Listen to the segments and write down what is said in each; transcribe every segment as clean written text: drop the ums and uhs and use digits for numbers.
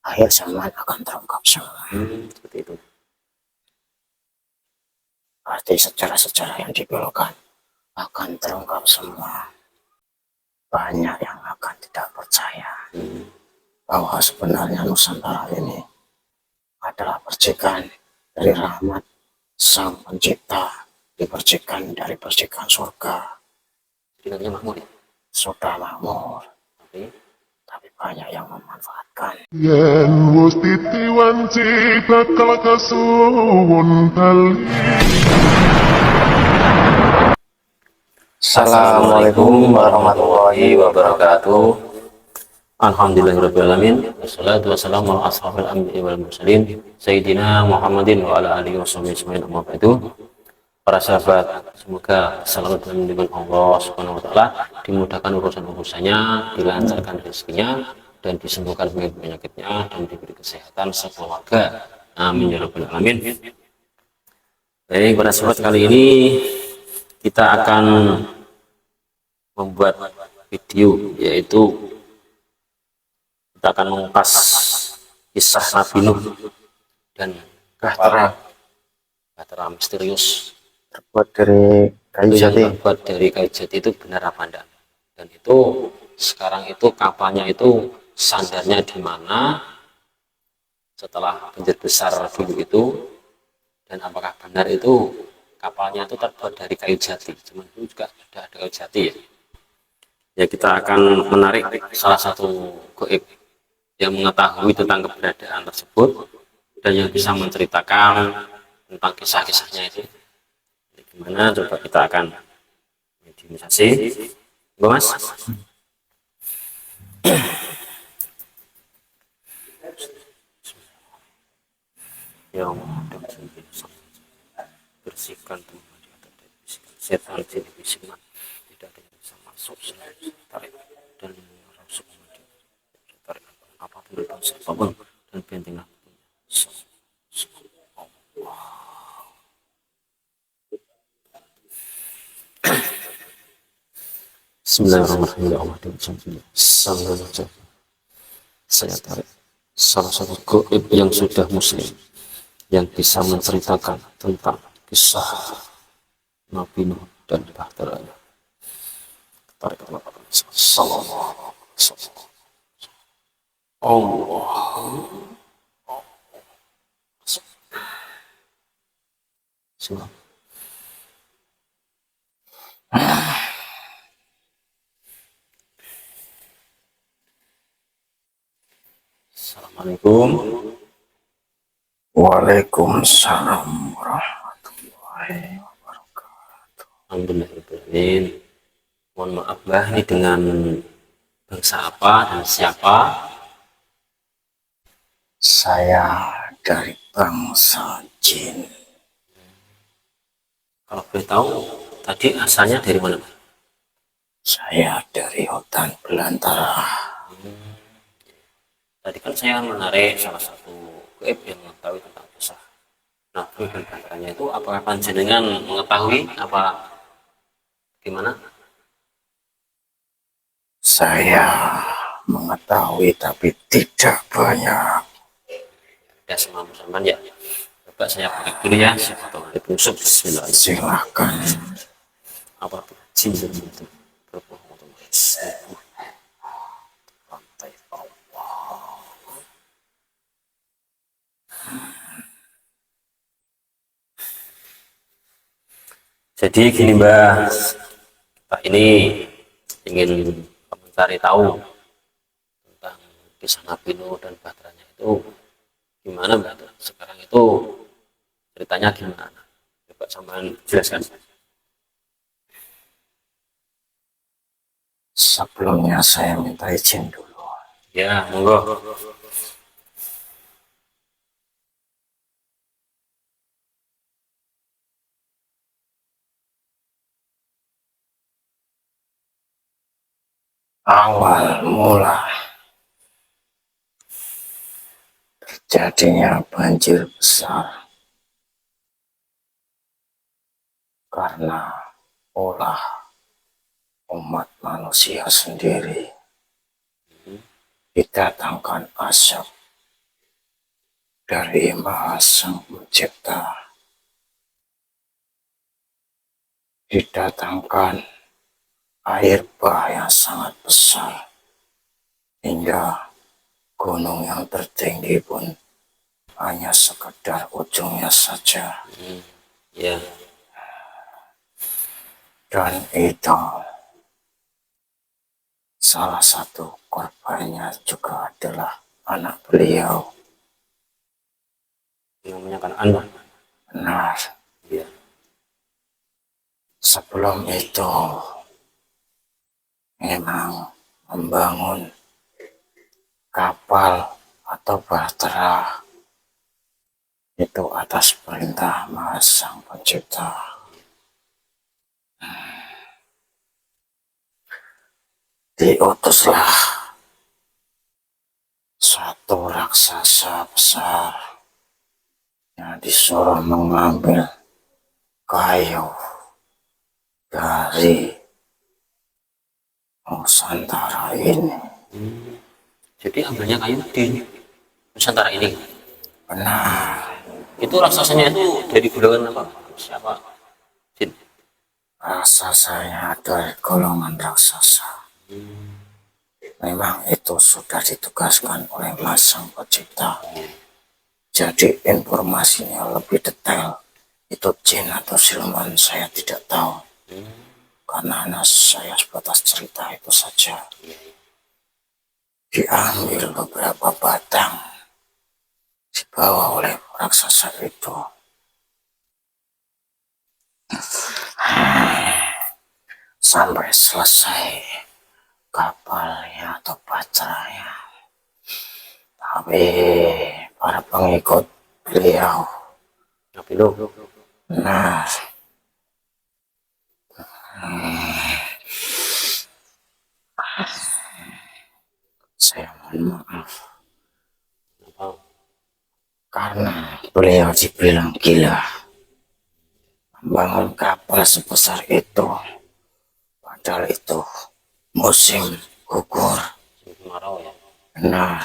akhir zaman akan terungkap semua. Seperti itu. Arti sejarah-sejarah yang dibelokkan akan terungkap semua. Banyak yang akan tidak percaya bahwa sebenarnya Nusantara ini adalah percikan dari rahmat Sang Pencipta, dipercikan dari percikan surga. Dinamnya makmur ya? Sudah makmur, Tapi banyak yang memanfaatkan. Yen wis titiwanci bakal kasuwun bali. Assalamualaikum warahmatullahi wabarakatuh. Alhamdulillahirrahmanirrahim. Wassalatu wassalamu ala ashrafil anbiya'i wal mursalin Sayyidina Muhammadin wa ala alihi washabihi amma ba'du. Para sahabat, semoga selalu dalam lindungan Allah Subhanahu wa taala, dimudahkan urusan-urusannya, dilancarkan rezekinya, dan disembuhkan penyakitnya, dan diberi kesehatan sekeluarga. Amin ya rabbal alamin. Baik, para sahabat, kali ini kita akan membuat video, yaitu kita akan mengupas kisah Nabi Nuh dan bahtera misterius Terbuat dari kayu jati. terbuat dari kayu jati itu benar apa enggak? Dan itu sekarang itu kapalnya itu sandarnya di mana setelah banjir besar dulu itu, dan apakah benar itu kapalnya itu terbuat dari kayu jati? Cuman dulu juga sudah ada kayu jati ya. Ya, kita akan menarik salah satu goib yang mengetahui tentang keberadaan tersebut dan yang bisa menceritakan tentang kisah-kisahnya itu. Gimana, coba kita akan mediumisasi, Mas. Ya Allah, bersihkan setan jin bisikan, tidak ada yang bisa masuk, tarik dan merasuk, tarik apapun dan siapapun, dan bentenglah. Bismillahirrahmanirrahim. Saya tarik salah satu goib yang sudah muslim yang bisa menceritakan tentang kisah Nabi Nuh dan bahteranya. Tarik Allah. Assalamualaikum. Waalaikumsalam warahmatullahi wabarakatuh. Alhamdulillah. Mohon maaf Mbah, ini dengan bangsa apa dan siapa? Saya dari bangsa jin. Kalau boleh tahu, tadi asalnya dari mana, Mbah? Saya dari hutan belantara. Tadi kan saya menarik salah satu goib yang mengetahui tentang kisah Nabi dan bahteranya itu. Apakah panjenengan mengetahui apa gimana? Saya mengetahui tapi tidak banyak. Ya, semua musaman ya. Coba saya pakai dulu ya, siapa tahu ada penyusup. Bismillahirrahmanirrahim. Silakan. Apa tuh? Jin itu berbohong otomatis. Lantai Allah. Jadi gini Mbak, Pak ini ingin mencari tahu tentang kisah Nabi Nuh dan bahteranya itu gimana Mbak? Sekarang itu ceritanya gimana? Coba sampean jelaskan. Sebelumnya saya minta izin dulu. Ya, monggo. Awal mula terjadinya banjir besar karena ulah umat manusia sendiri. Didatangkan asap dari Maha Sang Pencipta didatangkan air bah yang sangat besar hingga gunung yang tertinggi pun hanya sekedar ujungnya saja. Ya, Dan itu salah satu korbannya juga adalah anak beliau. namanya kan Anwar. Benar, Ya, sebelum itu memang membangun kapal atau bahtera itu atas perintah Maha Sang Pencipta. Diutuslah satu raksasa besar yang disuruh mengambil kayu dari Nusantara ini. jadi ambilnya kayu di Nusantara ini. Benar, Itu raksasanya itu dari golongan apa? Siapa? Jin. raksasanya dari golongan raksasa. Memang itu sudah ditugaskan oleh Mas Sang Pencipta. Jadi informasinya lebih detail. Itu jin atau siluman saya tidak tahu. Karena hanya saya sebatas cerita itu saja. Diambil beberapa batang, dibawa oleh raksasa itu. Sampai selesai kapalnya atau baterainya. Tapi para pengikut beliau, Tapi lo, nah, saya mohon maaf apa? karena beliau dibilang gila membangun kapal sebesar itu, padahal itu musim gugur. Kemarau ya. Benar,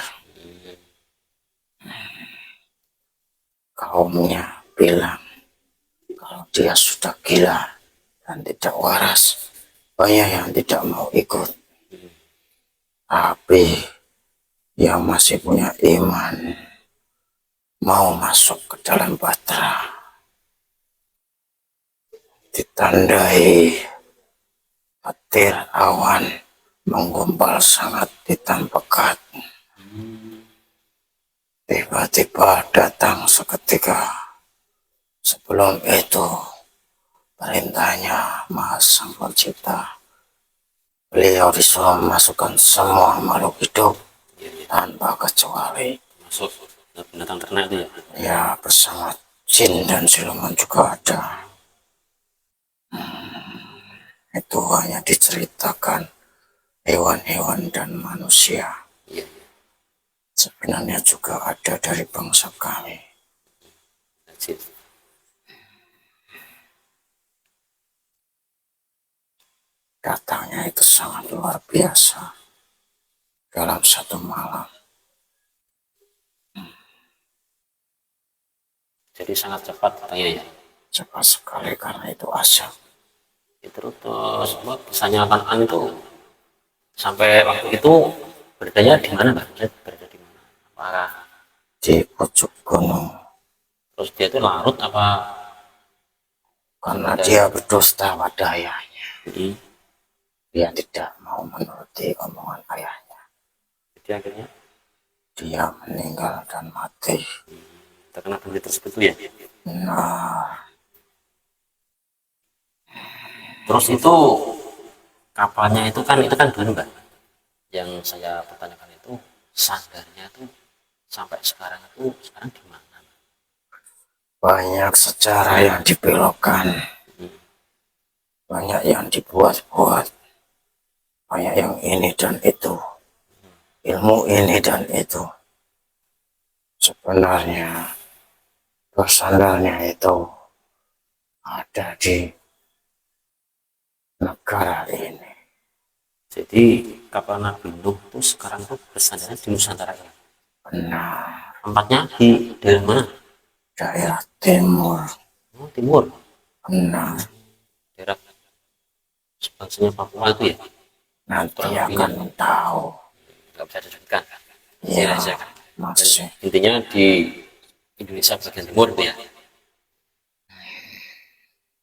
kaumnya bilang kalau dia sudah gila dan tidak waras, banyak yang tidak mau ikut. Tapi yang masih punya iman mau masuk ke dalam bahtera, ditandai petir awan menggumpal sangat hitam pekat. Tiba-tiba datang seketika. Sebelum itu perintahnya Maha Sang Pencipta, beliau disuruh memasukkan semua makhluk hidup tanpa kecuali. Masuk binatang ternak itu ya. Ya, bersama jin dan siluman juga ada. Itu hanya diceritakan hewan-hewan dan manusia. Iya. Sebenarnya juga ada dari bangsa kami. Jin. Datangnya itu sangat luar biasa. Dalam satu malam. Jadi sangat cepat katanya ya. Cepat sekali karena itu asap. Terus bisa nyalakan itu sampai waktu itu beradanya di mana Mbak? Berada di mana? Apakah Di pucuk gunung. terus dia itu larut apa? Karena dia berdusta pada ayahnya. Jadi, Dia tidak mau menuruti omongan ayahnya. jadi akhirnya Dia meninggal dan mati. terkena banjir tersebut tuh ya. Nah, Terus itu kapalnya itu kan baru Mbak. Yang saya pertanyakan itu sandarnya itu sampai sekarang di mana? banyak sejarah yang dibelokkan. Banyak yang dibuat-buat. Banyak yang ini dan itu. Ilmu ini dan itu. Sebenarnya bersandarnya itu ada di negara ini. Jadi kapal Nabi Nuh itu sekarang tuh bersandarnya di Nusantara ya. Benar. Tempatnya di daerah mana? daerah timur. Oh, timur. Benar, Daerah sebangsanya Papua itu ya. nanti Kurang lebihnya akan tahu. nggak bisa disebutkan. Ya, Rahasia kan. Dan masih intinya di Indonesia bagian timur itu ya.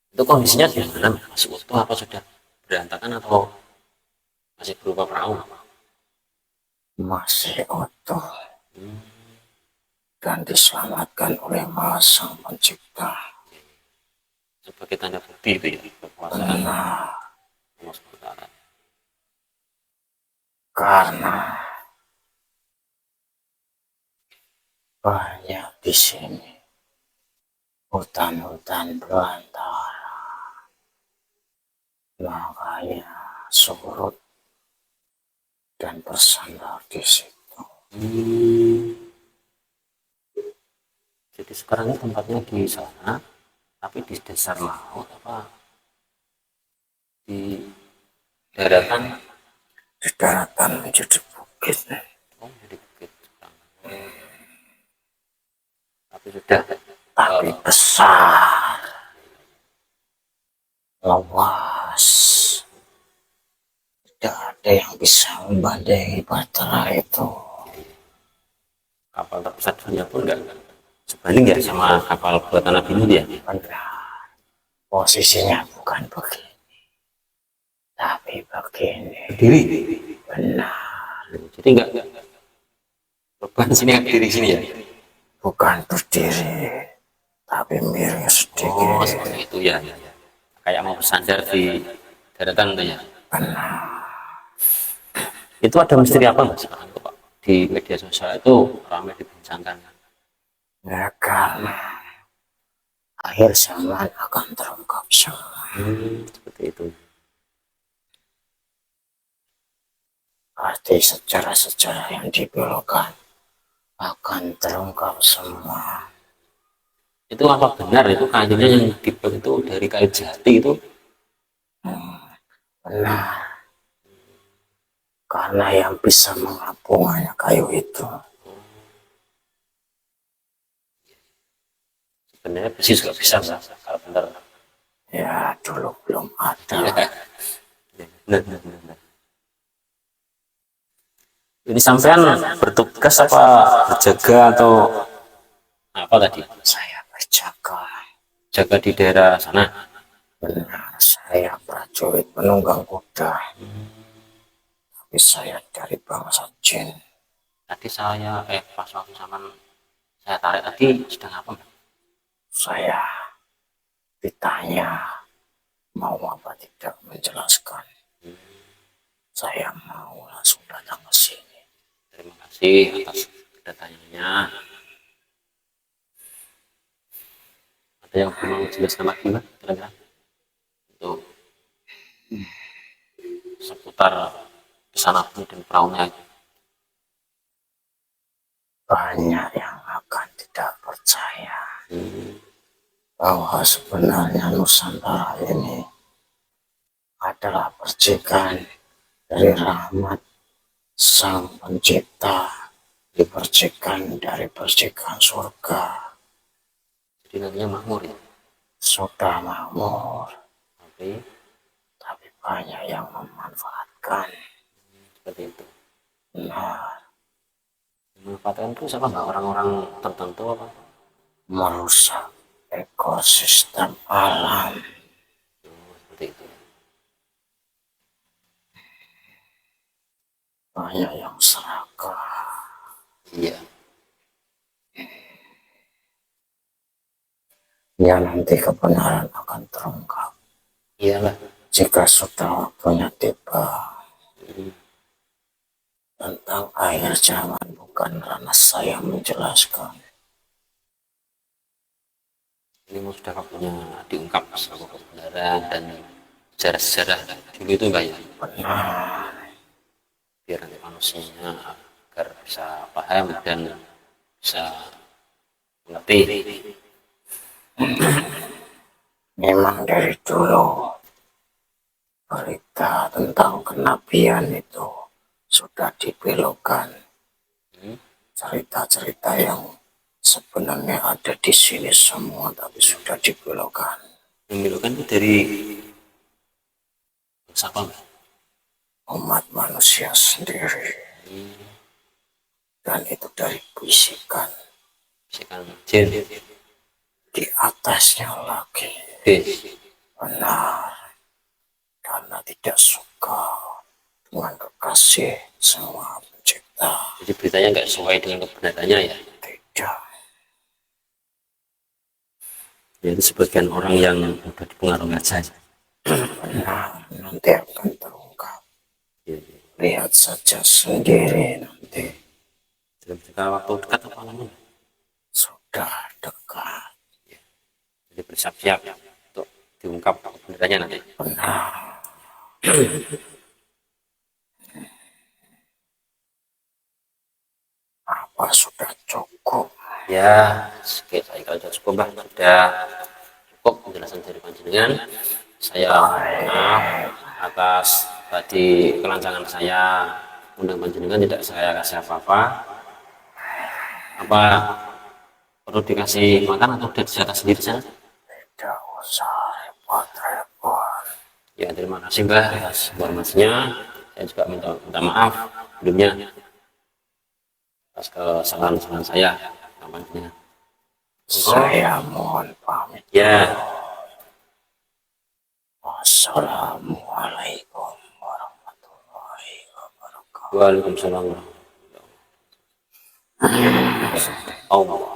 Itu kondisinya gimana? Masih utuh apa sudah berantakan atau masih berupa perahu? masih utuh dan diselamatkan oleh Maha Sang Pencipta. Sebagai tanda bukti itu ya kekuasaan Benar, Allah SWT. karena banyak di sini hutan-hutan belantara, makanya surut dan bersandar di situ. Jadi sekarang ini tempatnya di sana, tapi di dasar laut apa di daratan? Di daratan menjadi bukit, Oh, jadi bukit sekarang. Tapi sudah tapi besar, luas. Tidak ada yang bisa membandingi Batra itu. kapal terbesar dunia pun enggak sebanding ya sama kapal buatan Nabi Nuh ya. Benar, posisinya bukan begini, tapi begini. Berdiri. Benar, Jadi enggak beban sini berdiri sini ya. bukan berdiri, tapi miring Oh, sedikit. seperti itu ya. Kayak mau bersandar di daratan itu ya. Benar, Itu ada misteri apa nggak sekarang tuh Pak? Di media sosial itu ramai dibincangkan. ya karena akhir zaman akan terungkap semua. Seperti itu. Arti sejarah-sejarah yang dibelokkan akan terungkap semua. Itu apa benar itu kayunya yang dibuat itu dari kayu jati itu? Benar, karena yang bisa mengapung hanya kayu itu. Sebenarnya besi juga bisa Pak, kalau benar. Ya, dulu belum ada. Ya, benar. Ini sampean bertugas apa berjaga atau apa tadi? Saya berjaga. Jaga di daerah sana. Benar, saya prajurit penunggang kuda. Tapi saya dari bangsa jin. Tadi saya pas waktu zaman saya tarik tadi sedang apa? Saya ditanya mau apa tidak menjelaskan. Saya mau langsung datang ke sini. Terima kasih atas kedatangannya. Ada yang mau jelaskan lagi Pak? Kira-kira untuk seputar kesana dan perahunya itu. Banyak yang akan tidak percaya bahwa sebenarnya Nusantara ini adalah percikan dari rahmat Sang Pencipta, dipercikan dari percikan surga. Jadi nantinya makmur ya. Sudah makmur, Tapi tapi banyak yang memanfaatkan. seperti itu. Nah, Memanfaatkan itu siapa nggak orang-orang tertentu apa? merusak ekosistem alam. Seperti itu. Banyak yang serakah. Iya. Ya, nanti kebenaran akan terungkap Iyalah. jika sudah waktunya tiba. Tentang akhir zaman bukan ranah saya menjelaskan. Ini mau sudah waktunya diungkap sama kebenaran dan sejarah-sejarah dulu itu Mbak ya. Benar, Biar nanti manusianya agar bisa paham dan bisa mengerti. memang dari dulu berita tentang kenabian itu sudah dibelokkan cerita-cerita yang sebenarnya ada di sini semua tapi sudah dibelokkan. Yang kan itu dari siapa, Mbak? Umat manusia sendiri. Dan itu dari bisikan. Bisikan jin. Di atasnya lagi. Benar. Karena tidak suka dengan kekasih sama pencipta. Jadi beritanya nggak sesuai dengan kebenarannya ya? Tidak. Jadi sebagian orang yang udah dipengaruhi aja. Benar, nanti akan terungkap. Lihat saja sendiri nanti. Dalam jangka waktu dekat apa lama? Sudah dekat. Jadi bersiap-siap untuk diungkap kebenarannya nanti. Benar. Apa sudah cukup? Ya, saya kalau sudah cukup, Mbak. Sudah cukup penjelasan dari panjenengan. Saya maaf atas tadi kelancangan saya undang panjenengan, tidak saya kasih apa-apa. Apa perlu dikasih makan atau udah disantap sendiri sana? Tidak usah repot-repot. Ya, terima kasih, Mbak, atas informasinya. Saya juga minta maaf sebelumnya atas kesalahan saya. Namanya. Saya mohon pamit. Ya. Wassalamualaikum warahmatullahi wabarakatuh. Waalaikumsalam. Allah.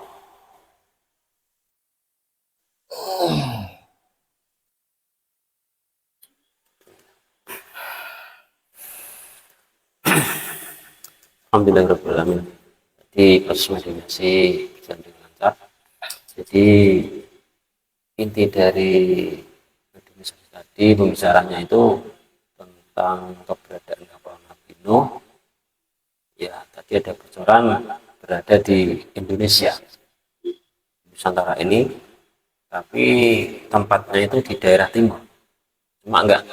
Alhamdulillahirrahmanirrahim. Jadi proses mediasi berjalan dengan lancar. Jadi inti dari mediasi tadi pembicaranya itu tentang keberadaan kapal Nabi Nuh. Ya, tadi ada bocoran berada di Indonesia, Nusantara ini, tapi tempatnya itu di daerah timur. Cuma nggak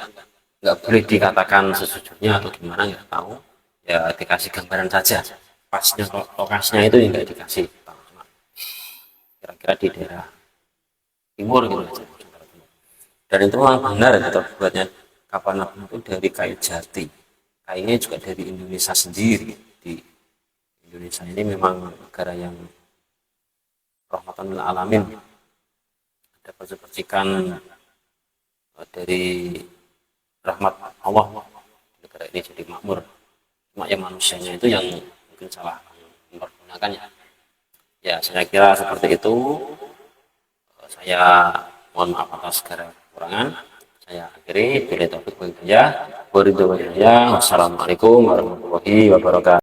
boleh dikatakan sesujurnya atau gimana, nggak tahu. Ya dikasih gambaran saja. Pasnya lokasinya itu nggak dikasih tahu, cuma kira-kira di daerah timur gitu aja. Dan itu memang benar terbuatnya kapal Nabi itu dari kayu jati. Kayunya juga dari Indonesia sendiri. Di Indonesia ini memang negara yang rahmatan lil alamin. Ada percikan dari rahmat Allah, negara ini jadi makmur. Cuma yang manusianya itu yang mungkin salah mempergunakannya. Ya, saya kira seperti itu. Saya mohon maaf atas segala kekurangan. Saya akhiri. Bila taufik wal hidayah. Wassalamualaikum warahmatullahi wabarakatuh.